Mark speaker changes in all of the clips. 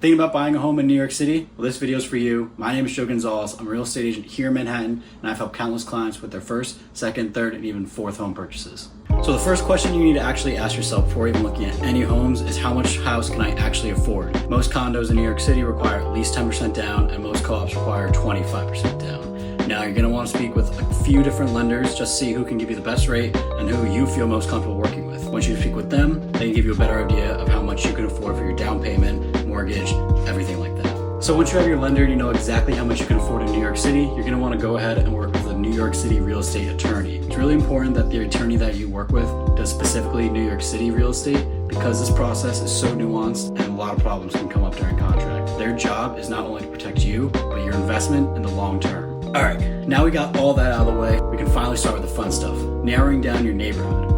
Speaker 1: Thinking about buying a home in New York City? Well, this video is for you. My name is Joe Gonzalez. I'm a real estate agent here in Manhattan, and I've helped countless clients with their first, second, third, and even fourth home purchases. So the first question you need to actually ask yourself before even looking at any homes is, how much house can I actually afford? Most condos in New York City require at least 10% down, and most co-ops require 25% down. Now, you're going to want to speak with a few different lenders, just see who can give you the best rate and who you feel most comfortable working with. Once you speak with them, they can give you a better idea of how much you can afford for your down payment, mortgage, everything like that. So once you have your lender and you know exactly how much you can afford in New York City, you're going to want to go ahead and work with a New York City real estate attorney. It's really important that the attorney that you work with does specifically New York City real estate, because this process is so nuanced and a lot of problems can come up during contract. Their job is not only to protect you, but your investment in the long term. All right, now we got all that out of the way, we can finally start with the fun stuff, narrowing down your neighborhood.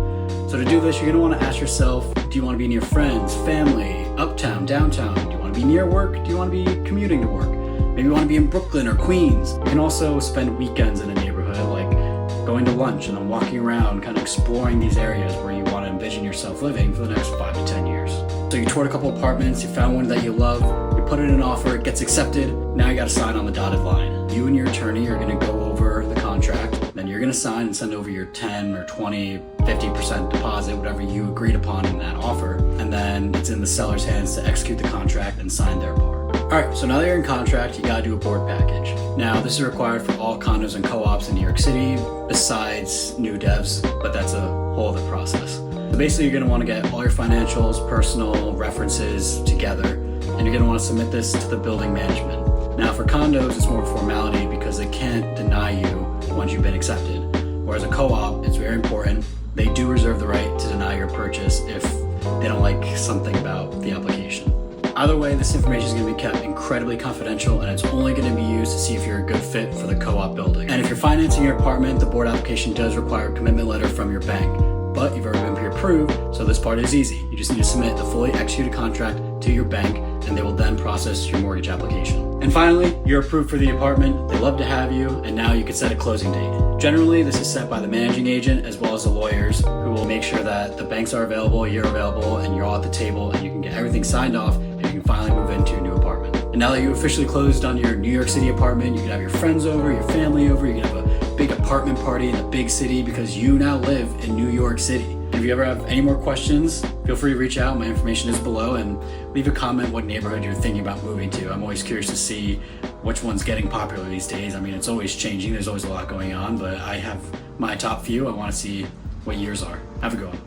Speaker 1: So to do this, you're gonna wanna ask yourself, do you wanna be near friends, family, uptown, downtown? Do you wanna be near work? Do you wanna be commuting to work? Maybe you wanna be in Brooklyn or Queens. You can also spend weekends in a neighborhood, like going to lunch and then walking around, kind of exploring these areas where you wanna envision yourself living for the next 5 to 10 years. So you toured a couple apartments, you found one that you love, you put in an offer, it gets accepted, now you gotta sign on the dotted line. You and your attorney are gonna go over the contract, then you're gonna sign and send over your 10 or 20, 50% deposit, whatever you agreed upon in that offer, and then it's in the seller's hands to execute the contract and sign their part. All right, so now that you're in contract, you gotta do a board package. Now, this is required for all condos and co-ops in New York City, besides new devs, but that's a whole other process. So basically, you're gonna wanna get all your financials, personal references together, and you're gonna wanna submit this to the building management. Now, for condos, it's more of a formality because they can't deny you once you've been accepted. Whereas a co-op, it's very important. They do reserve the right to deny your purchase if they don't like something about the application. Either way, this information is going to be kept incredibly confidential, and it's only going to be used to see if you're a good fit for the co-op building. And if you're financing your apartment, the board application does require a commitment letter from your bank. But you've already been pre-approved, so this part is easy. You just need to submit the fully executed contract to your bank, and they will then process your mortgage application. And finally, you're approved for the apartment, they love to have you, and now you can set a closing date. Generally, this is set by the managing agent as well as the lawyers, who will make sure that the banks are available, you're available, and you're all at the table, and you can get everything signed off, and you can finally move into your new apartment. And now that you officially closed on your New York City apartment, you can have your friends over, your family over, you can have a big apartment party in a big city because you now live in New York City. If you ever have any more questions, feel free to reach out. My information is below, and leave a comment what neighborhood you're thinking about moving to. I'm always curious to see which one's getting popular these days. I mean, it's always changing. There's always a lot going on, but I have my top few. I want to see what yours are. Have a good one.